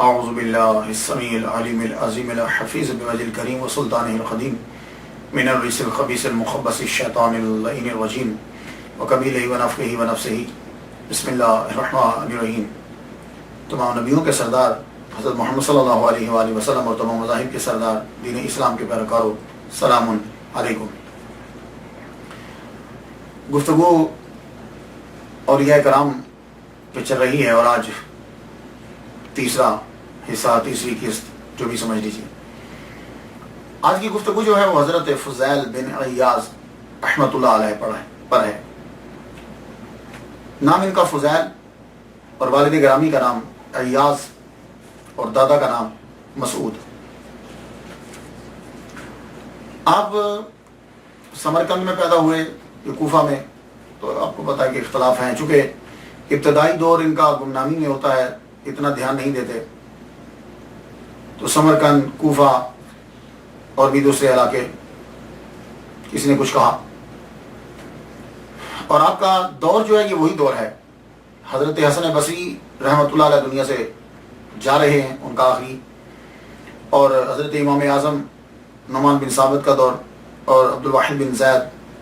اعوذ باللہ السمیع العلیم العظیم الحفیظ بوجہ الکریم وسلطانہ القدیم من الرجس الخبیث المخبث الشیطان اللعین الرجیم وقبیلہ ونفخہ ونفسہ بسم اللہ الرحمن الرحیم۔ تمام نبیوں کے سردار حضرت محمد صلی اللہ علیہ وآلہ وسلم اور تمام مذاہب کے سردار دین اسلام کے پیروکاروں، سلام علیکم۔ گفتگو اولیاء کرام پہ چل رہی ہے اور آج تیسرا حصہ، تیسری قسط جو بھی سمجھ لیجیے۔ آج کی گفتگو جو ہے وہ حضرت فضیل بن عیاض رحمۃ اللہ علیہ پر ہے۔ نام ان کا فضیل اور والد گرامی کا نام عیاض اور دادا کا نام مسعود۔ آپ سمرقند میں پیدا ہوئے یا کوفہ میں، تو آپ کو پتا ہے کہ اختلاف ہیں، چونکہ ابتدائی دور ان کا گمنامی میں ہوتا ہے، اتنا دھیان نہیں دیتے، تو سمرقند، کوفہ اور بھی دوسرے علاقے کسی نے کچھ کہا، اور آپ کا دور جو ہے یہ وہی دور ہے۔ حضرت حسن بصری رحمۃ اللہ علیہ دنیا سے جا رہے ہیں، ان کا آخری، اور حضرت امام اعظم نعمان بن ثابت کا دور اور عبد الواحد بن زید،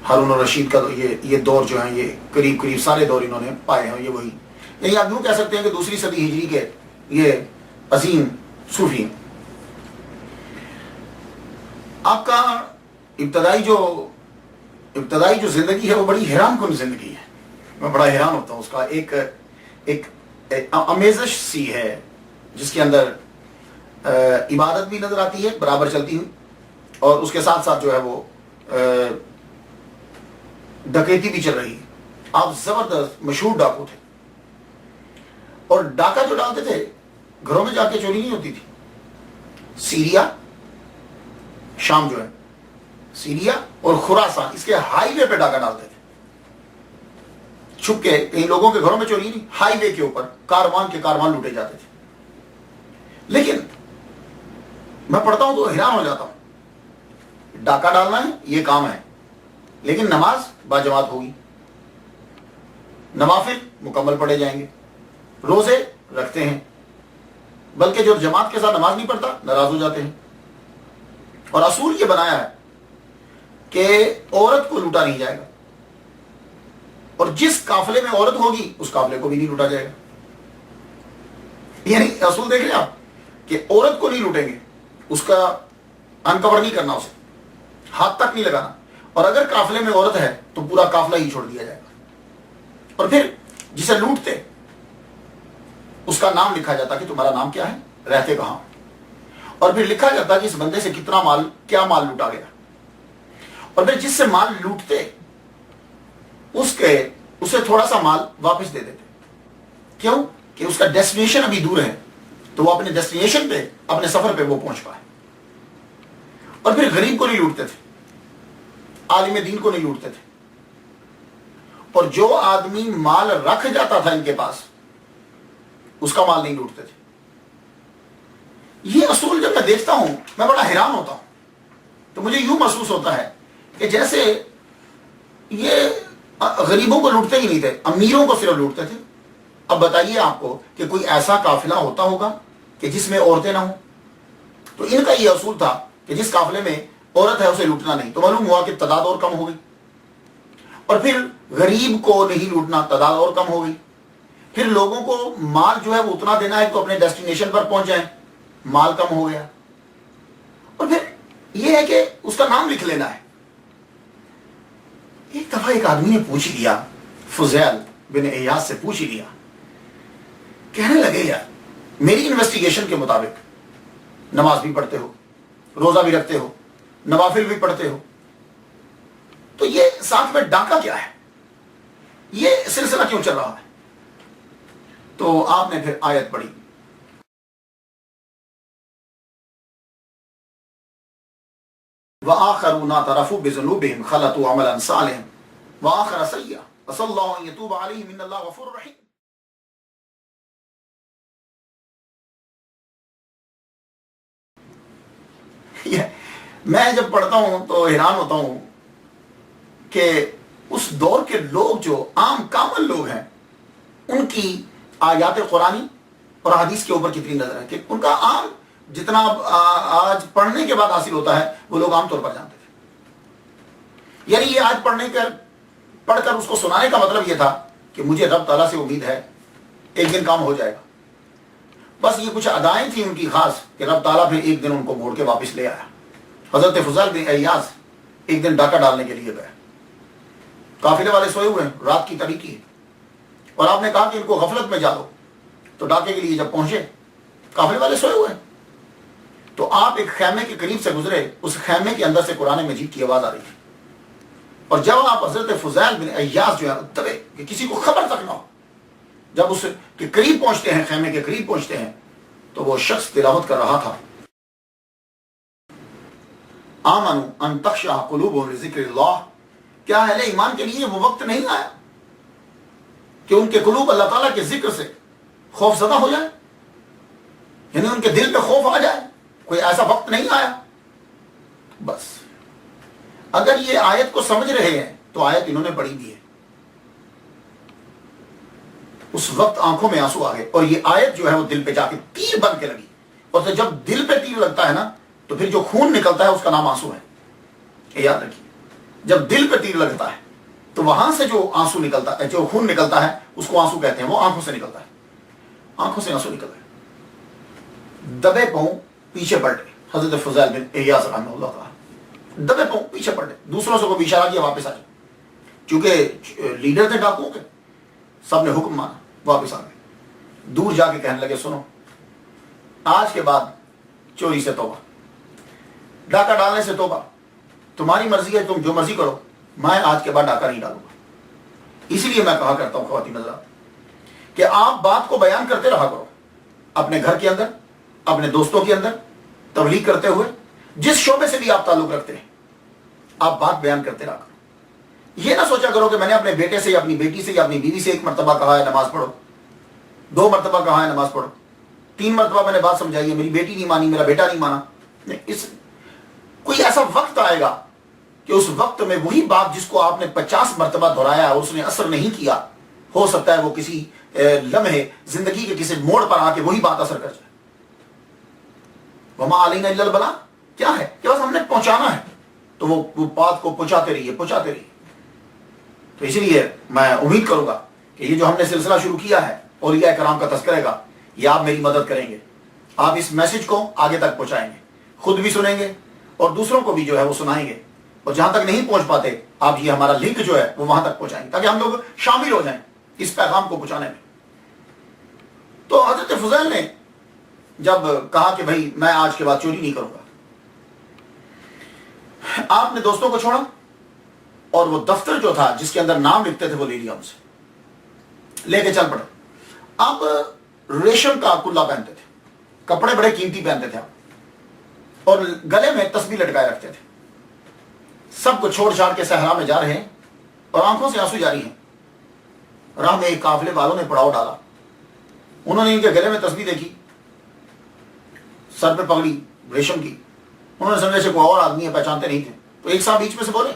ہارون الرشید کا یہ دور جو ہیں، یہ قریب سارے دور انہوں نے پائے ہیں، یہ وہی، یعنی آپ یوں کہہ سکتے ہیں کہ دوسری صدی ہجری کے یہ عظیم صوفی ہیں۔ آپ کا ابتدائی جو زندگی ہے وہ بڑی حیران کن زندگی ہے، میں بڑا حیران ہوتا ہوں اس کا، ایک امیزش سی ہے جس کے اندر عبادت بھی نظر آتی ہے برابر چلتی ہوئی، اور اس کے ساتھ ساتھ جو ہے وہ ڈکیتی بھی چل رہی ہے۔ آپ زبردست مشہور ڈاکو تھے، اور ڈاکہ جو ڈالتے تھے گھروں میں جا کے چوری نہیں ہوتی تھی۔ سیریا، شام جو ہے، سیریا اور خراسان، اس کے ہائی وے پہ ڈاکہ ڈالتے تھے، چھپ کے، کئی لوگوں کے گھروں میں چوری نہیں، ہائی وے کے اوپر کاروان لوٹے جاتے تھے۔ لیکن میں پڑھتا ہوں تو حیران ہو جاتا ہوں، ڈاکہ ڈالنا ہے یہ کام ہے، لیکن نماز باجماعت ہوگی، نوافل مکمل پڑھے جائیں گے، روزے رکھتے ہیں، بلکہ جو جماعت کے ساتھ نماز نہیں پڑھتا ناراض ہو جاتے ہیں۔ اور اصول یہ بنایا ہے کہ عورت کو لوٹا نہیں جائے گا، اور جس قافلے میں عورت ہوگی اس قافلے کو بھی نہیں لوٹا جائے گا۔ یعنی اصول دیکھ لیں آپ کہ عورت کو نہیں لوٹیں گے، اس کا انکور نہیں کرنا، اسے ہاتھ تک نہیں لگانا، اور اگر قافلے میں عورت ہے تو پورا قافلہ ہی چھوڑ دیا جائے گا۔ اور پھر جسے لوٹتے اس کا نام لکھا جاتا کہ تمہارا نام کیا ہے، رہتے کہاں، اور پھر لکھا جاتا کہ اس بندے سے کیا مال لوٹا گیا، اور پھر جس سے مال لوٹتے اسے تھوڑا سا مال واپس دے دیتے۔ کیوں؟ کہ اس کا ڈیسٹینیشن ابھی دور ہے، تو وہ اپنے ڈیسٹینیشن پہ، اپنے سفر پہ وہ پہنچ پائے۔ اور پھر غریب کو نہیں لوٹتے تھے، عالم دین کو نہیں لوٹتے تھے، اور جو آدمی مال رکھ جاتا تھا ان کے پاس اس کا مال نہیں لوٹتے تھے۔ یہ اصول جب میں دیکھتا ہوں میں بڑا حیران ہوتا ہوں، تو مجھے یوں محسوس ہوتا ہے کہ جیسے یہ غریبوں کو لوٹتے ہی نہیں تھے، امیروں کو صرف لوٹتے تھے۔ اب بتائیے آپ کو کہ کوئی ایسا قافلہ ہوتا ہوگا کہ جس میں عورتیں نہ ہوں؟ تو ان کا یہ اصول تھا کہ جس قافلے میں عورت ہے اسے لوٹنا نہیں، تو معلوم ہوا کہ تعداد اور کم ہو گئی، اور پھر غریب کو نہیں لوٹنا، تعداد اور کم ہو گئی، پھر لوگوں کو مال جو ہے وہ اتنا دینا ہے تو اپنے ڈیسٹینیشن پر پہنچ جائیں، مال کم ہو گیا، اور پھر یہ ہے کہ اس کا نام لکھ لینا ہے۔ ایک دفعہ ایک آدمی نے پوچھ لیا، فضیل بن عیاض سے پوچھ لیا، کہنے لگے یار میری انویسٹیگیشن کے مطابق نماز بھی پڑھتے ہو، روزہ بھی رکھتے ہو، نوافل بھی پڑھتے ہو، تو یہ ساتھ میں ڈاکہ کیا ہے، یہ سلسلہ کیوں چل رہا ہے؟ تو آپ نے پھر آیت پڑھی، وآخرون اعترفوا بذنوبهم خلطوا عملا صالحا وآخر سیئا عسى الله ان يتوب عليهم ان الله غفور رحیم۔ میں جب پڑھتا ہوں تو حیران ہوتا ہوں کہ اس دور کے لوگ جو عام کامل لوگ ہیں ان کی آیات قرآنی اور حدیث کے اوپر کتنی نظر ہے کہ ان کا عام جتنا آج پڑھنے کے بعد حاصل ہوتا ہے وہ لوگ عام طور پر جانتے تھے. یعنی یہ آج پڑھ کر اس کو سنانے کا مطلب یہ تھا کہ مجھے رب تعالیٰ سے امید ہے ایک دن کام ہو جائے گا. بس یہ کچھ ادائیں تھیں ان کی خاص کہ رب تعالیٰ پھر ایک دن ان کو موڑ کے واپس لے آیا. حضرت فضیل بن عیاض ایک دن ڈاکہ ڈالنے کے لیے گئے. قافلے والے سوئے ہوئے ہیں, رات کی تاریکی ہے, اور آپ نے کہا کہ ان کو غفلت میں جا دو. تو ڈاکے کے لیے جب پہنچے قافلے والے سوئے ہوئے ہیں, تو آپ ایک خیمے کے قریب سے گزرے. اس خیمے کے اندر سے قرآن مجید کی آواز آ رہی تھی. اور جب آپ حضرت فضیل بن عیاض جو ہے دبے کہ کسی کو خبر تک نہ ہو, جب اس کے قریب پہنچتے ہیں, خیمے کے قریب پہنچتے ہیں, تو وہ شخص تلاوت کر رہا تھا آمنوا ان تخشع قلوبهم لذکر اللہ. کیا اہل ایمان کے لیے وہ وقت نہیں آیا کہ ان کے قلوب اللہ تعالیٰ کے ذکر سے خوف زدہ ہو جائے, یعنی ان کے دل پہ خوف آ جائے؟ کوئی ایسا وقت نہیں آیا؟ بس اگر یہ آیت کو سمجھ رہے ہیں تو آیت انہوں نے پڑھی دی ہے. اس وقت آنکھوں میں آنسو آ گئے, اور یہ آیت جو ہے وہ دل پہ جا کے تیر بن کے لگی. اور تو جب دل پہ تیر لگتا ہے نا تو پھر جو خون نکلتا ہے اس کا نام آنسو ہے. یہ یاد رکھیے, جب دل پہ تیر لگتا ہے تو وہاں سے جو آنسو نکلتا ہے, جو خون نکلتا ہے اس کو آنسو کہتے ہیں. وہ آنکھوں سے نکلتا ہے, آنکھوں سے آنسو نکل رہے. دبے پاؤں پیچھے پلٹے حضرت فضیل بن عیاض رحمہ اللہ تعالیٰ, دبے پاؤں پیچھے پلٹے. دوسروں سے کو بھی اشارہ کیا واپس آ جائے, چونکہ لیڈر تھے ڈاکوؤں کے, سب نے حکم مانا, واپس آ گئے. دور جا کے کہنے لگے سنو, آج کے بعد چوری سے توبہ, ڈاکہ ڈالنے سے توبہ, تمہاری مرضی ہے, تم جو مرضی کرو, میں آج کے بعد ڈاکہ نہیں ڈالوں گا. اسی لیے میں کہا کرتا ہوں خواتین حضرات کہ آپ بات کو بیان کرتے رہا کرو, اپنے گھر کے اندر, اپنے دوستوں کے اندر, تبلیغ کرتے ہوئے, جس شعبے سے بھی آپ تعلق رکھتے ہیں, آپ بات بیان کرتے رہا کرو. یہ نہ سوچا کرو کہ میں نے اپنے بیٹے سے یا اپنی بیٹی سے یا اپنی بیوی سے ایک مرتبہ کہا ہے نماز پڑھو, 2 مرتبہ کہا ہے نماز پڑھو, 3 مرتبہ میں نے بات سمجھائی ہے, میری بیٹی نہیں مانی, میرا بیٹا نہیں مانا. اس کوئی ایسا وقت آئے گا کہ اس وقت میں وہی بات جس کو آپ نے 50 مرتبہ دہرایا اور اس نے اثر نہیں کیا, ہو سکتا ہے وہ کسی لمحے زندگی کے کسی موڑ پر آ کے وہی بات اثر کر جائے. وما علینا الا البلاغ, کیا ہے کہ بس ہم نے پہنچانا ہے, تو وہ بات کو پہنچاتے رہیے. تو اسی لیے میں امید کروں گا کہ یہ جو ہم نے سلسلہ شروع کیا ہے اولیاء کرام کا تذکرے کا, یہ آپ میری مدد کریں گے, آپ اس میسج کو آگے تک پہنچائیں گے, خود بھی سنیں گے اور دوسروں کو بھی جو ہے وہ سنائیں گے, اور جہاں تک نہیں پہنچ پاتے آپ یہ ہمارا لنک جو ہے وہ وہاں تک پہنچائیں گے تاکہ ہم لوگ شامل ہو جائیں اس پیغام کو پہنچانے میں. تو حضرت فضیل نے جب کہا کہ بھائی میں آج کے بعد چوری نہیں کروں گا, آپ نے دوستوں کو چھوڑا اور وہ دفتر جو تھا جس کے اندر نام لکھتے تھے وہ لے لیا ان سے, لے کے چل پڑے. آپ ریشم کا کلا پہنتے تھے, کپڑے بڑے قیمتی پہنتے تھے آپ, اور گلے میں تسبیح لٹکائے رکھتے تھے. سب کو چھوڑ چھاڑ کے صحرا میں جا رہے ہیں اور آنکھوں سے آنسو جاری ہیں. راہ میں ایک قافلے والوں نے پڑاؤ ڈالا, انہوں نے ان کے گلے میں تسبیح دیکھی, سر پہ پگڑی ریشم کی, انہوں نے سمجھا سے کوئی اور آدمی ہے, پہچانتے نہیں تھے. تو ایک صاحب بیچ میں سے بولے,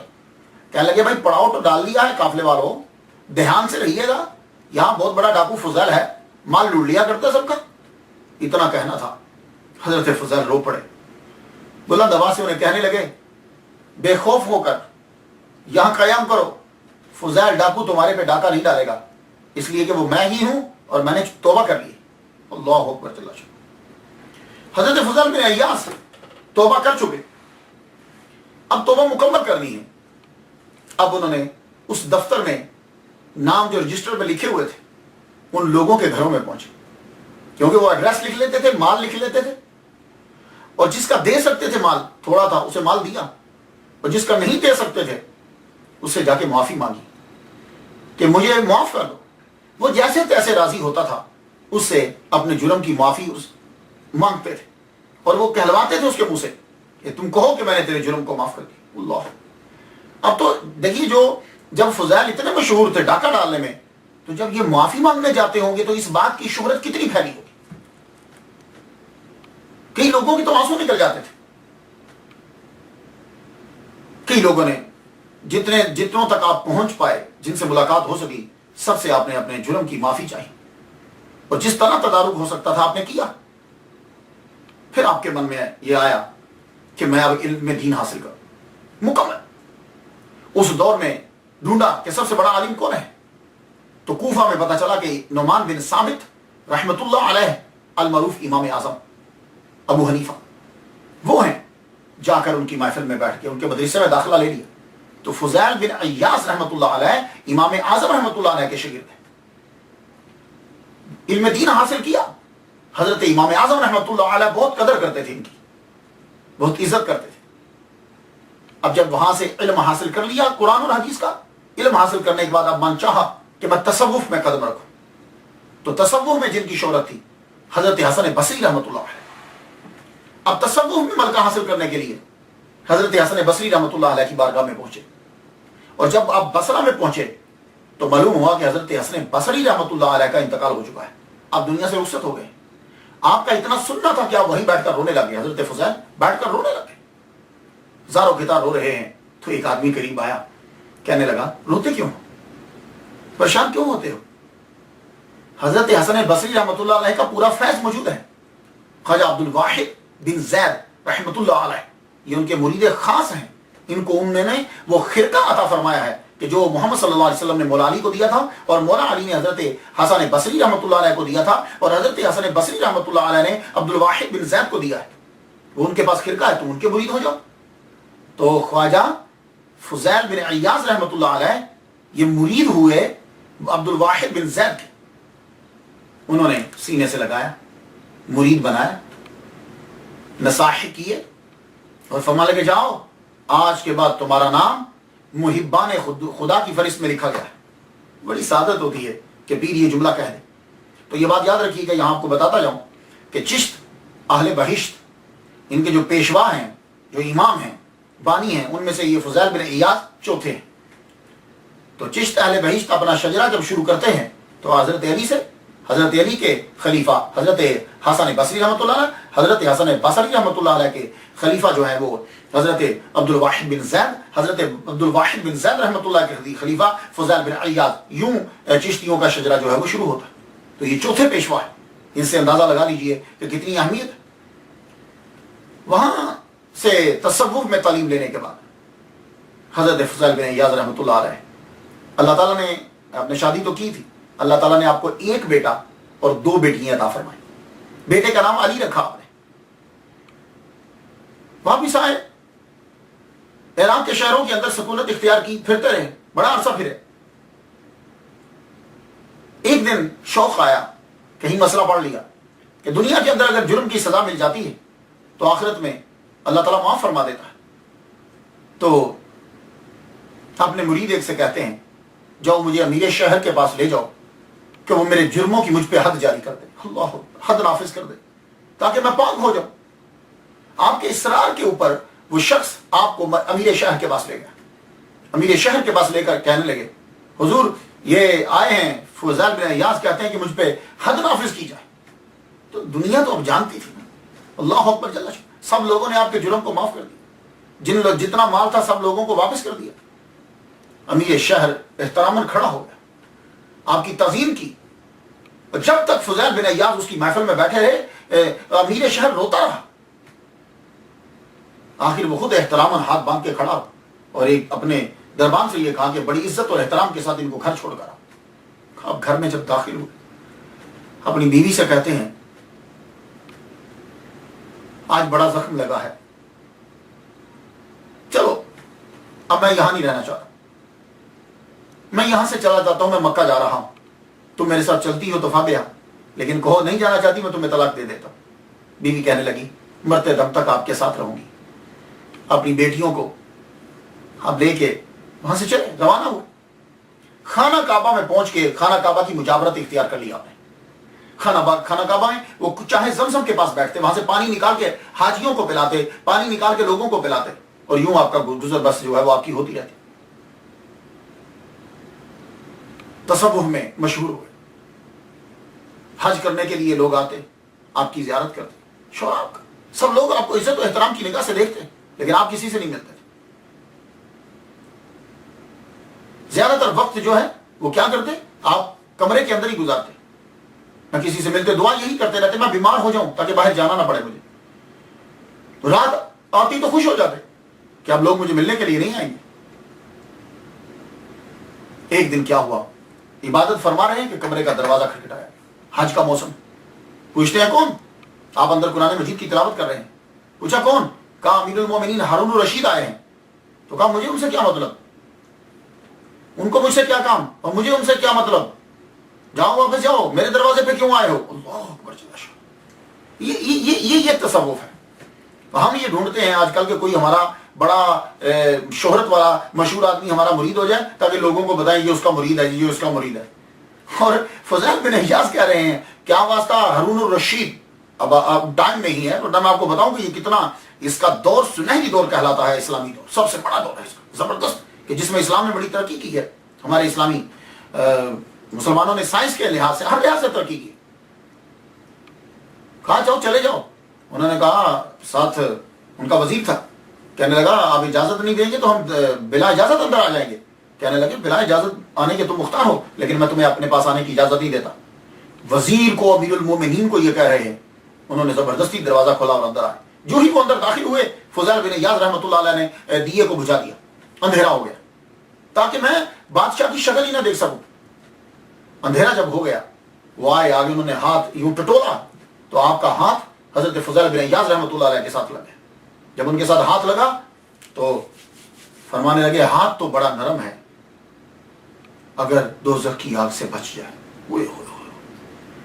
کہنے لگے بھائی پڑاؤ تو ڈال لیا ہے قافلے والوں, دھیان سے رہیے گا, یہاں بہت بڑا ڈاکو فضیل ہے, مال لوٹ لیا کرتا سب کا. اتنا کہنا تھا. حضرت فضیل رو پڑے, بلند آواز سے انہیں کہنے لگے بے خوف ہو کر یہاں قیام کرو, فضیل ڈاکو تمہارے پہ ڈاکہ نہیں ڈالے گا, اس لیے کہ وہ میں ہی ہوں اور میں نے توبہ کر لی. اللہ اکبر. حضرت فضیل بن عیاض توبہ کر چکے, اب توبہ مکمل کرنی ہے. اب انہوں نے اس دفتر میں نام جو رجسٹر میں لکھے ہوئے تھے ان لوگوں کے گھروں میں پہنچے, کیونکہ وہ ایڈریس لکھ لیتے تھے, مال لکھ لیتے تھے, اور جس کا دے سکتے تھے مال تھوڑا تھا اسے مال دیا, اور جس کا نہیں دے سکتے تھے اس سے جا کے معافی مانگی کہ مجھے معاف کر دو. وہ جیسے تیسے راضی ہوتا تھا, اس سے اپنے جرم کی معافی مانگتے تھے, اور وہ کہلواتے تھے اس کے منہ سے کہ تم کہو کہ میں نے تیرے جرم کو معاف کر دیا. اللہ. اب تو دیکھیے, جو جب فضیل اتنے مشہور تھے ڈاکہ ڈالنے میں, تو جب یہ معافی مانگنے جاتے ہوں گے تو اس بات کی شہرت کتنی پھیلی ہوگی. کئی لوگوں کی تو آنسو نکل جاتے تھے. کئی لوگوں نے جتنوں تک آپ پہنچ پائے, جن سے ملاقات ہو سکی, سب سے آپ نے اپنے جرم کی معافی چاہی. اور جس طرح تدارک ہو سکتا تھا آپ نے کیا. پھر آپ کے من میں یہ آیا کہ میں اب علم دین حاصل کروں مکمل. اس دور میں ڈھونڈا کہ سب سے بڑا عالم کون ہے, تو کوفہ میں پتا چلا کہ نعمان بن ثابت رحمت اللہ علیہ المعروف امام اعظم ابو حنیفہ وہ ہیں. جا کر ان کی محفل میں بیٹھ کے ان کے مدرسے میں داخلہ لے لیا. تو فضیل بن عیاض رحمت اللہ علیہ امام اعظم رحمت اللہ علیہ کے شاگرد ہیں. علم دین حاصل کیا. حضرت امام اعظم رحمت اللہ علیہ بہت قدر کرتے تھے, ان کی بہت عزت کرتے تھے. اب جب وہاں سے علم حاصل کر لیا, قرآن اور حدیث کا علم حاصل کرنے کے بعد اب من چاہا کہ میں تصوف میں قدم رکھوں. تو تصوف میں جن کی شہرت تھی حضرت حسن بصری رحمت اللہ علیہ. اب تصوف میں ملکہ حاصل کرنے کے لیے حضرت حسن بصری رحمت اللہ علیہ کی بارگاہ میں پہنچے. اور جب آپ بصرہ میں پہنچے تو معلوم ہوا کہ حضرت حسن بصری رحمت اللہ علیہ کا انتقال ہو چکا ہے, آپ دنیا سے رخصت ہو گئے. آپ کا اتنا سننا تھا کہ آپ وہیں بیٹھ کر رونے لگے. حضرت فضیل بیٹھ کر رونے لگے, زاروں کتار رو رہے ہیں. تو ایک آدمی قریب آیا, کہنے لگا روتے کیوں, پریشان کیوں ہوتے ہو؟ حضرت حسن بصری رحمت اللہ علیہ کا پورا فیض موجود ہے. خواجہ عبد الواحد بن زید رحمت اللہ علیہ یہ ان کے مرید خاص ہیں. ان کو انہوں نے وہ خرقہ عطا فرمایا ہے کہ جو محمد صلی اللہ علیہ وسلم نے مولا علی کو دیا تھا, اور مولا علی نے حضرت حسن بصری رحمت اللہ علیہ کو دیا تھا, اور حضرت حسن بصری رحمت اللہ علیہ نے عبد الواحد بن زید کو دیا ہے. وہ ان کے پاس خرقہ ہے, تو ان کے مرید ہو جاؤ. تو خواجہ فضیل بن عیاض رحمت اللہ علیہ یہ مرید ہوئے عبد الواحد بن زید کے. انہوں نے سینے سے لگایا, مرید بنایا, نصاحت کیے اور فرمانے لگے جاؤ آج کے بعد تمہارا نام محبان خدا کی فہرست میں لکھا گیا ہے. بڑی سعادت ہوتی ہے کہ پیر یہ جملہ کہہ دے. تو یہ بات یاد رکھیے گا, یہاں آپ کو بتاتا جاؤں کہ چشت اہل بہشت ان کے جو پیشوا ہیں, جو امام ہیں, بانی ہیں, ان میں سے یہ فضیل بن عیاض چوتھے ہیں. تو چشت اہل بہشت اپنا شجرہ جب شروع کرتے ہیں تو حضرت علی سے, حضرت علی کے خلیفہ حضرت حسن بصری رحمۃ اللہ علیہ, حضرت حسن بصری رحمۃ اللہ علیہ کے خلیفہ جو ہے وہ حضرت عبد الواحد بن زید, حضرت عبد الواحد بن زید رحمۃ اللہ کے خلیفہ فضیل بن عیاض. یوں چشتیوں کا شجرہ جو ہے وہ شروع ہوتا ہے. تو یہ چوتھے پیشوا ہے. ان سے اندازہ لگا لیجئے کہ کتنی اہمیت. وہاں سے تصوف میں تعلیم لینے کے بعد حضرت فضیل بن عیاض رحمۃ اللہ علیہ, اللہ تعالیٰ نے آپ نے شادی تو کی تھی, اللہ تعالیٰ نے آپ کو ایک بیٹا اور 2 بیٹیاں عطا فرمائی. بیٹے کا نام علی رکھا آپ نے. واپس آئے, عراق کے شہروں کے اندر سکونت اختیار کی, پھرتے رہے, بڑا عرصہ پھرے. ایک دن شوق آیا, کہیں مسئلہ پڑھ لیا کہ دنیا کے اندر اگر جرم کی سزا مل جاتی ہے تو آخرت میں اللہ تعالیٰ معاف فرما دیتا ہے. تو اپنے مرید ایک سے کہتے ہیں جاؤ مجھے امیر شہر کے پاس لے جاؤ کہ وہ میرے جرموں کی مجھ پہ حد جاری کر دے, اللہ حد نافذ کر دے تاکہ میں پاک ہو جاؤں. آپ کے اصرار کے اوپر وہ شخص آپ کو امیر شہر کے پاس لے گیا. امیر شہر کے پاس لے کر کہنے لگے حضور یہ آئے ہیں فضیل بن عیاض کہتے ہیں کہ مجھ پہ حد نافذ کی جائے. تو دنیا تو اب جانتی تھی نا, اللہ اکبر جل شانہ, سب لوگوں نے آپ کے جرم کو معاف کر دیا, جتنا مال تھا سب لوگوں کو واپس کر دیا. امیر شہر احتراماً کھڑا ہو گیا, آپ کی تعظیم کی. اور جب تک فضیل بن عیاض اس کی محفل میں بیٹھے رہے امیر شہر روتا رہا. آخر وہ خود احتراماً ہاتھ باندھ کے کھڑا اور ایک اپنے دربان سے یہ کہا کہ بڑی عزت اور احترام کے ساتھ ان کو گھر چھوڑ کر آؤ. اب گھر میں جب داخل ہوئے اپنی بیوی سے کہتے ہیں آج بڑا زخم لگا ہے, چلو اب میں یہاں نہیں رہنا چاہتا, میں یہاں سے چلا جاتا ہوں, میں مکہ جا رہا ہوں, تم میرے ساتھ چلتی ہو تو فابیا, لیکن کہو نہیں جانا چاہتی میں تمہیں طلاق دے دیتا ہوں. بیوی کہنے لگی مرتے دم تک آپ کے ساتھ رہوں گی. اپنی بیٹیوں کو اب لے کے وہاں سے چلے روانہ ہوئے. خانہ کعبہ میں پہنچ کے خانہ کعبہ کی مجاورت اختیار کر لیا آپ نے. خانہ کعبہ میں وہ چاہے زمزم کے پاس بیٹھتے, وہاں سے پانی نکال کے حاجیوں کو پلاتے, پانی نکال کے لوگوں کو پلاتے, اور یوں آپ کا گزر بس جو ہے وہ آپ کی ہوتی رہتی. تصوف میں مشہور ہوئے, حج کرنے کے لیے لوگ آتے, آپ کی زیارت کرتے, شعراء کا سب لوگ آپ کو عزت و احترام کی نگاہ سے دیکھتے, لیکن آپ کسی سے نہیں ملتے. زیادہ تر وقت جو ہے وہ کیا کرتے, آپ کمرے کے اندر ہی گزارتے. میں کسی سے ملتے دعا یہی کرتے رہتے میں بیمار ہو جاؤں تاکہ باہر جانا نہ پڑے مجھے. رات آتی تو خوش ہو جاتے کہ اب لوگ مجھے ملنے کے لیے نہیں آئیں گے. ایک دن کیا ہوا, عبادت فرما رہے ہیں کہ کمرے کا دروازہ کھٹکھٹایا. حج کا موسم. پوچھتے ہیں کون؟ آپ اندر قرآن مجید کی تلاوت کر رہے ہیں. پوچھا کون؟ کہا امیر المومنین ہارون الرشید آئے ہیں. تو کہا مجھے ان سے کیا مطلب, ان کو مجھ سے کیا کام اور مجھے ان سے کیا مطلب, جاؤ واپس جاؤ, میرے دروازے پہ کیوں آئے ہو. اللہ اکبر. یہ تصوف ہے. ہم یہ ڈھونڈتے ہیں آج کل کہ کوئی ہمارا بڑا شہرت والا مشہور آدمی ہمارا مرید ہو جائے تاکہ لوگوں کو بتائیں یہ اس کا مرید ہے, یہ اس کا مرید ہے. اور فضیل بن حجاز کہہ رہے ہیں کیا واسطہ ہارون الرشید. اب ٹائم نہیں ہے تو میں آپ کو بتاؤں کہ یہ کتنا اس کا دور سنہری دور کہلاتا ہے, اسلامی دور سب سے بڑا دور ہے اس کا, زبردست, کہ جس میں اسلام نے بڑی ترقی کی ہے. ہمارے اسلامی مسلمانوں نے سائنس کے لحاظ سے ہر لحاظ سے ترقی کی. کہا جاؤ چلے جاؤ. انہوں نے کہا, ساتھ ان کا وزیر تھا, کہنے لگا آپ اجازت نہیں دیں گے تو ہم بلا اجازت اندر آ جائیں گے. کہنے لگے بلا اجازت آنے کے تم مختار ہو لیکن میں تمہیں اپنے پاس آنے کی اجازت نہیں دیتا. وزیر کو, امیر المومنین کو یہ کہہ رہے ہیں. انہوں نے زبردستی دروازہ کھولا اور اندر آئے. جو ہی وہ اندر داخل ہوئے فضیل بن عیاض رحمۃ اللہ علیہ نے دیے کو بجھا دیا, اندھیرا ہو گیا تاکہ میں بادشاہ کی شکل ہی نہ دیکھ سکوں. اندھیرا جب ہو گیا وہ آئے آگے, انہوں نے ہاتھ یوں ٹٹولا تو آپ کا ہاتھ حضرت فضیل بن عیاض رحمۃ اللہ علیہ کے ساتھ لگا. جب ان کے ساتھ ہاتھ لگا تو فرمانے لگے ہاتھ تو بڑا نرم ہے, اگر دوزخ کی آگ سے بچ جائے.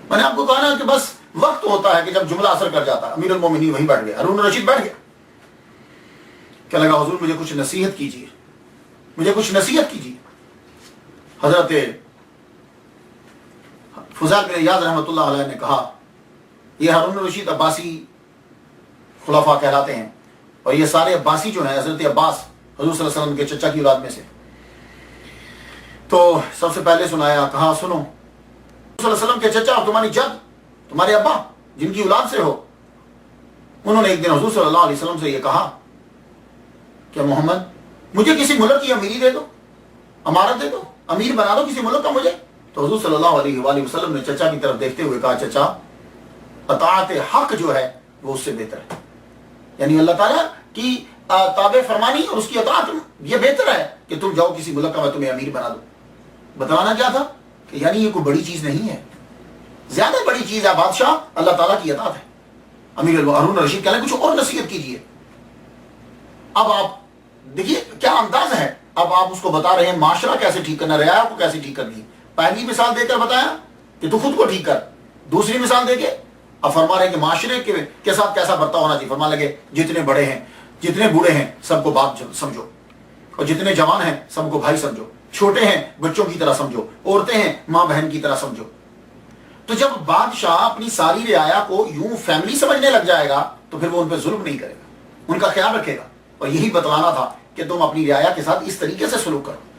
میں نے آپ کو کہا نا کہ بس وقت ہوتا ہے کہ جب جملہ اثر کر جاتا ہے. امیر المومنین وہیں بیٹھ گیا, ہارون الرشید بیٹھ گیا. کیا لگا حضور مجھے کچھ نصیحت کیجیے, مجھے کچھ نصیحت کیجیے. حضرت فضیل بن عیاض رحمۃ اللہ علیہ نے کہا یہ ہارون الرشید عباسی خلفاء کہلاتے ہیں اور یہ سارے عباسی جو ہیں حضرت عباس حضور صلی اللہ علیہ وسلم کے چچا کی اولاد میں سے. تو سب سے پہلے سنایا, کہا سنو صلی اللہ علیہ وسلم کے چچا اور تمہاری جد, تمہارے ابا جن کی اولاد سے ہو, انہوں نے ایک دن حضور صلی اللہ علیہ وسلم سے یہ کہا کہ محمد مجھے کسی ملک کی امیری دے دو, امارت دے دو, امیر بنا دو کسی ملک کا مجھے. تو حضور صلی اللہ علیہ وآلہ وسلم نے چچا کی طرف دیکھتے ہوئے کہا چچا اطاعت حق جو ہے وہ اس سے بہتر ہے. یعنی اللہ تعالیٰ کی تابع فرمانی اور اس کی اطاعت یہ بہتر ہے کہ تم جاؤ کسی ملک کا میں تمہیں امیر بنا دوں. بتلانا کیا تھا کہ یعنی یہ کوئی بڑی چیز نہیں ہے, زیادہ بڑی چیز ہے بادشاہ اللہ تعالیٰ کی اطاعت ہے. امیر ہارون الرشید کہہ رہے ہیں کچھ اور نصیحت کیجیے. اب آپ دیکھیے کیا انداز ہے, اب آپ اس کو بتا رہے ہیں معاشرہ کیسے ٹھیک کرنا, رعایا کو کیسے ٹھیک کرنی ہے. پہلی مثال دے کر بتایا کہ تو خود کو ٹھیک کر, دوسری مثال دے کے اب فرما رہے ہیں کہ معاشرے کے ساتھ کیسا برتاؤ ہونا چاہیے. فرما لگے جتنے بڑے ہیں جتنے بوڑھے ہیں سب کو باپ سمجھو, اور جتنے جوان ہیں سب کو بھائی سمجھو, چھوٹے ہیں بچوں کی طرح سمجھو, عورتیں ہیں ماں بہن کی طرح سمجھو. تو جب بادشاہ اپنی ساری رعایا کو یوں فیملی سمجھنے لگ جائے گا تو پھر وہ ان پہ ظلم نہیں کرے گا, ان کا خیال رکھے گا. اور یہی بتلانا تھا کہ تم اپنی رعایا کے ساتھ اس طریقے سے سلوک کرو.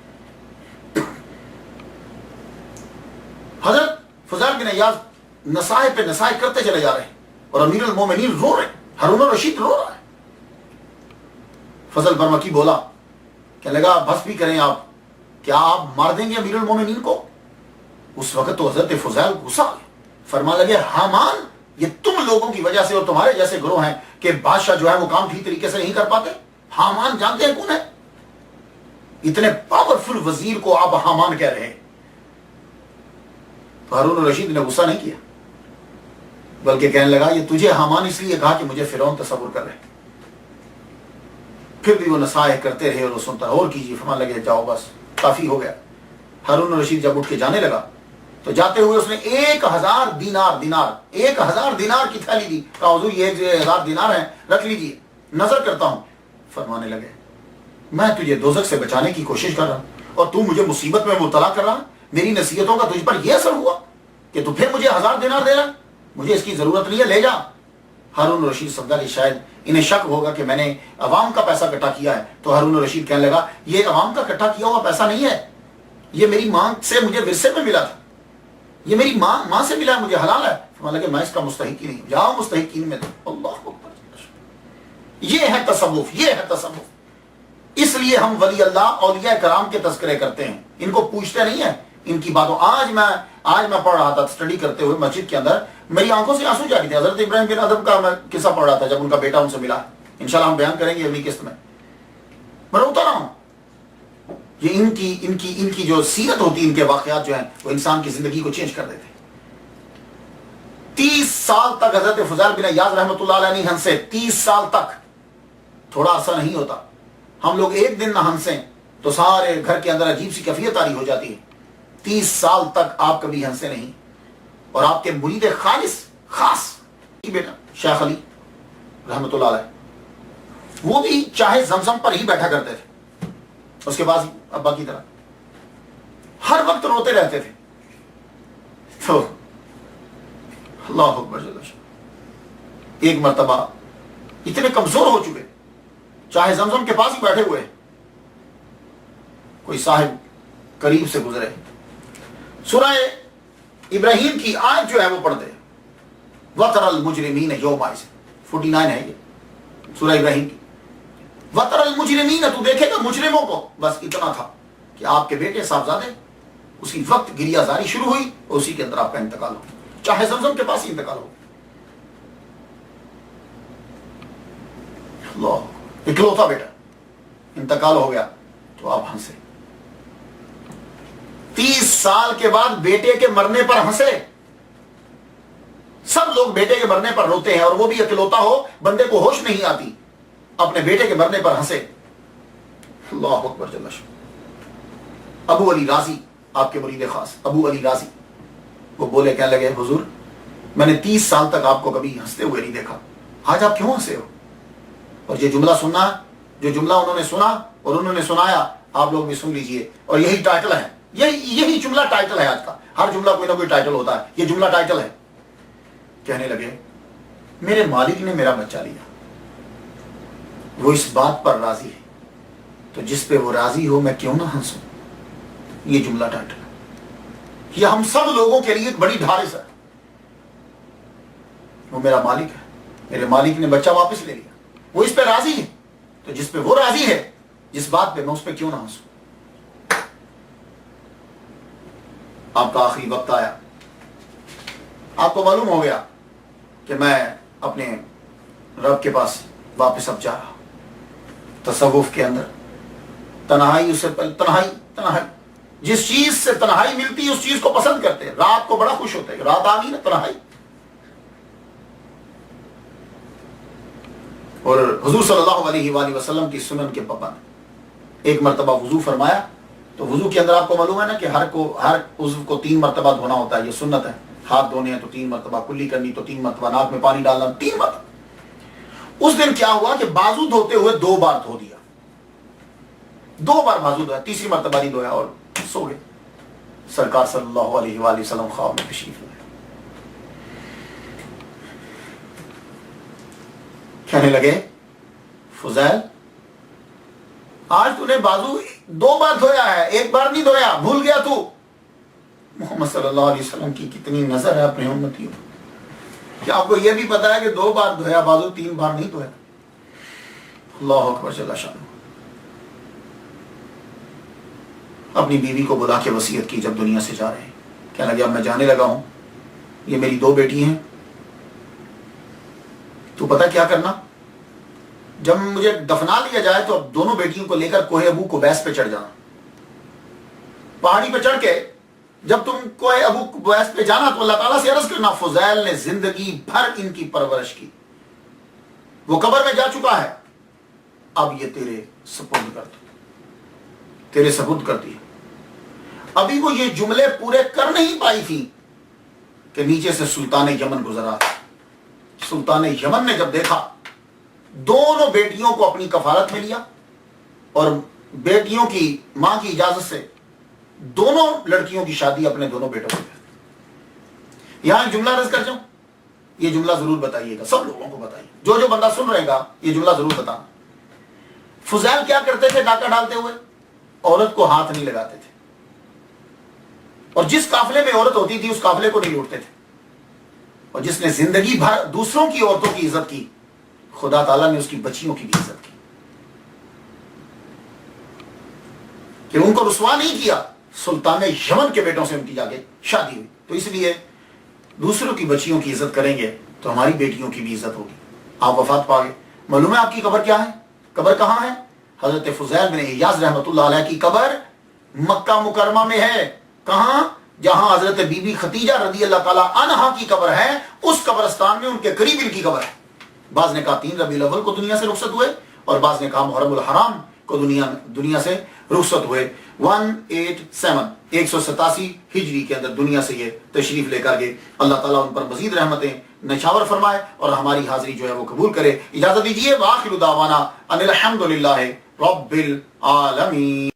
حضرت فضیل بن عیاض نصائح پہ نصائح کرتے چلے جا رہے ہیں اور امیر المومنین رو رہے ہیں, ہارون الرشید رو رہا ہے. فضل برمکی بولا, کہنے لگا بس بھی کریں آپ, کیا آپ مار دیں گے امیر المومنین کو؟ اس وقت تو حضرت فضیل غصہ آ گیا, فرما لگے حامان یہ تم لوگوں کی وجہ سے اور تمہارے جیسے گروہ ہیں کہ بادشاہ جو ہے وہ کام ٹھیک طریقے سے نہیں کر پاتے. حامان جانتے ہیں کون ہے؟ اتنے پاورفل وزیر کو آپ حامان کہہ رہے ہیں. تو ہارون الرشید نے غصہ نہیں کیا بلکہ کہنے لگا یہ تجھے حامان اس لیے کہا کہ مجھے فرعون تصور کر رہے. پھر بھی وہ نصائح کرتے رہے اور وہ سنتا اور کیجیے. فرمان لگے جاؤ بس کافی ہو گیا. ہارون الرشید جب اٹھ کے جانے لگا تو جاتے ہوئے اس نے 1000 دینار کی تھیلی دی. کہا حضور یہ 1000 دینار ہیں رکھ لیجیے, نظر کرتا ہوں. فرمانے لگے میں تجھے دوزخ سے بچانے کی کوشش کر رہا ہوں اور تو مجھے مصیبت میں مبتلا کر رہا. میری نصیحتوں کا تجھ پر یہ اثر ہوا کہ تو پھر مجھے 1000 دینار دے رہا. مجھے اس کی ضرورت نہیں ہے, لے جا. ہارون الرشید سمجھا کہ شاید انہیں شک ہوگا کہ میں نے عوام کا پیسہ اکٹھا کیا ہے. تو ہارون الرشید کہنے لگا یہ عوام کا اکٹھا کیا ہوا پیسہ نہیں ہے, یہ میری ماں سے مجھے ورثے میں ملا تھا, یہ میری ماں سے ملا ہے, مجھے حلال ہے. فرمایا کہ میں اس کا مستحق ہی نہیں, جاؤ مستحقین میں. اللہ اکبر. یہ ہے تصوف, یہ ہے تصوف. اس لیے ہم ولی اللہ اولیاء کرام کے تذکرے کرتے ہیں. ان کو پوچھتے نہیں ہیں ان کی باتوں. آج میں پڑھ رہا تھا اسٹڈی کرتے ہوئے مسجد کے اندر, میری آنکھوں سے آنسو جاری تھے. حضرت ابراہیم بن ادم کا میں قصہ پڑھ رہا تھا جب ان کا بیٹا ان سے ملا. انشاءاللہ ہم بیان کریں گے اگلی قسط میں. میں روتا رہا ہوں. یہ ان کی جو سیرت ہوتی, ان کے واقعات جو ہیں وہ انسان کی زندگی کو چینج کر دیتے. 30 سال تک حضرت فضیل بن عیاض رحمۃ اللہ علیہ نہیں ہنسے. 30 سال تک. تھوڑا عرصہ نہیں ہوتا. ہم لوگ ایک دن نہ ہنسیں تو سارے گھر کے اندر عجیب سی کیفیت طاری ہو جاتی ہے. 30 سال تک آپ کبھی ہنسے نہیں. اور آپ کے مرید خاص بیٹا شیخ علی رحمۃ اللہ علیہ, وہ بھی چاہے زمزم پر ہی بیٹھا کرتے تھے. اس کے بعد ابا کی طرح ہر وقت روتے رہتے تھے. تو اللہ اکبر. ایک مرتبہ اتنے کمزور ہو چکے, چاہے زمزم کے پاس ہی بیٹھے ہوئے, کوئی صاحب قریب سے گزرے, سورہ ابراہیم کی آیت جو ہے وہ پڑھتے ہیں, وَتَرَى الْمُجْرِمِينَ يَوْمَئِذٍ 49 ہے یہ سورہ ابراہیم کی. وَتَرَى الْمُجْرِمِينَ, تو دیکھے گا مجرموں کو. بس اتنا تھا کہ آپ کے بیٹے صاحبزادے, اسی وقت گریہ زاری شروع ہوئی اور اسی کے اندر آپ کا انتقال ہو, چاہے زمزم کے پاس ہی انتقال ہو. اللہ, اکلوتا بیٹا انتقال ہو گیا تو آپ ہنسے. 30 سال کے بعد بیٹے کے مرنے پر ہنسے. سب لوگ بیٹے کے مرنے پر روتے ہیں, اور وہ بھی اکلوتا ہو, بندے کو ہوش نہیں آتی, اپنے بیٹے کے مرنے پر ہنسے. اللہ اکبر جل شانہ. ابو علی رازی, آپ کے مرید خاص ابو علی رازی, وہ بولے, کہنے لگے حضور میں نے 30 سال تک آپ کو کبھی ہنستے ہوئے نہیں دیکھا, آج آپ کیوں ہنسے ہو؟ اور یہ جملہ سننا, جو جملہ انہوں نے سنا اور انہوں نے سنایا, آپ لوگ بھی سن لیجئے. اور یہی ٹائٹل ہے, یہی جملہ ٹائٹل ہے آج کا. ہر جملہ کوئی نہ کوئی ٹائٹل ہوتا ہے, یہ جملہ ٹائٹل ہے. کہنے لگے میرے مالک نے میرا بچہ لیا, وہ اس بات پر راضی ہے, تو جس پہ وہ راضی ہو میں کیوں نہ ہنسوں. یہ جملہ ٹائٹل ہے. یہ ہم سب لوگوں کے لیے ایک بڑی ڈھارس ہے. وہ میرا مالک ہے, میرے مالک نے بچہ واپس لے لیا, وہ اس پہ راضی ہے, تو جس پہ وہ راضی ہے, جس بات پہ میں اس پہ کیوں نہ ہنسوں. آپ کا آخری وقت آیا, آپ کو معلوم ہو گیا کہ میں اپنے رب کے پاس واپس اب جا رہا ہوں. تصوف کے اندر تنہائی, اسے تنہائی جس چیز سے تنہائی ملتی ہے اس چیز کو پسند کرتے ہیں. رات کو بڑا خوش ہوتے ہیں, رات آ گئی نا, تنہائی. اور حضور صلی اللہ علیہ وآلہ وسلم کی سنن کے پابند. ایک مرتبہ وضو فرمایا, تو وضو کے اندر آپ کو معلوم ہے نا کہ ہر عضو کو 3 مرتبہ دھونا ہوتا ہے, یہ سنت ہے. ہاتھ دھونے ہیں تو 3 مرتبہ, کلی کرنی تو 3 مرتبہ, ناک میں پانی ڈالنا 3 مرتبہ. اس دن کیا ہوا کہ بازو دھوتے ہوئے 2 بار دھو دیا, 2 بار بازو دھویا, تیسری مرتبہ نہیں دھویا اور سو گئے. سرکار صلی اللہ علیہ وآلہ وسلم خواب میں تشریف لائے, کہنے لگے فضیل آج تو نے بازو 2 بار دھویا ہے, 1 بار نہیں دھویا, بھول گیا تو. محمد صلی اللہ علیہ وسلم کی کتنی نظر ہے اپنے امتیوں. کیا آپ کو یہ بھی پتا ہے کہ 2 بار دھویا بازو, 3 بار نہیں دھویا. اللہ اکبر جل شانہ. اپنی بیوی کو بلا کے وصیت کی جب دنیا سے جا رہے ہیں, کہنے لگے اب میں جانے لگا ہوں, یہ میری 2 بیٹی ہیں, تو پتہ کیا کرنا, جب مجھے دفنا لیا جائے تو اب دونوں بیٹیوں کو لے کر کوہ ابو قبیس پہ چڑھ جانا. پہاڑی پہ چڑھ کے جب تم کوہ ابو قبیس پہ جانا تو اللہ تعالیٰ سے عرض کرنا فضیل نے زندگی بھر ان کی پرورش کی, وہ قبر میں جا چکا ہے, اب یہ تیرے سپرد کر دی, تیرے سپرد کر دی. ابھی وہ یہ جملے پورے کر نہیں پائی تھی کہ نیچے سے سلطان یمن گزرا. سلطان یمن نے جب دیکھا, دونوں بیٹیوں کو اپنی کفالت میں لیا اور بیٹیوں کی ماں کی اجازت سے دونوں لڑکیوں کی شادی اپنے دونوں بیٹوں سے. یہاں جملہ رض کر جاؤں, یہ جملہ ضرور بتائیے گا, سب لوگوں کو بتائیے, جو بندہ سن رہے گا یہ جملہ ضرور بتانا. فضیل کیا کرتے تھے ڈاکہ ڈالتے ہوئے, عورت کو ہاتھ نہیں لگاتے تھے, اور جس قافلے میں عورت ہوتی تھی اس قافلے کو نہیں لوٹتے تھے. اور جس نے زندگی بھر دوسروں کی عورتوں کی عزت کی, خدا تعالیٰ نے اس کی بچیوں کی بھی عزت کی, کہ ان کو رسوا نہیں کیا. سلطان یمن کے بیٹوں سے ان کی جا کے شادی ہوئی. تو اس لیے دوسروں کی بچیوں کی عزت کریں گے تو ہماری بیٹیوں کی بھی عزت ہوگی. آپ وفات پا گئے, معلوم ہے آپ کی قبر کیا ہے؟ قبر کہاں ہے؟ حضرت فضیل بن عیاض رحمۃ اللہ علیہ کی قبر مکہ مکرمہ میں ہے. کہاں؟ جہاں حضرت بی بی خدیجہ رضی اللہ تعالی عنہا کی قبر ہے, اس قبرستان میں ان کے قریب ان کی قبر ہے. بعض نے کہا 3 ربیع الاول کو دنیا سے رخصت ہوئے, اور بعض نے کہا محرم الحرام کو دنیا سے رخصت ہوئے. 187 ہجری کے اندر دنیا سے یہ تشریف لے کر گئے. اللہ تعالیٰ ان پر مزید رحمتیں نچھاور فرمائے اور ہماری حاضری جو ہے وہ قبول کرے. اجازت دیجیے, وآخر دعوانا ان الحمد للہ رب العالمین.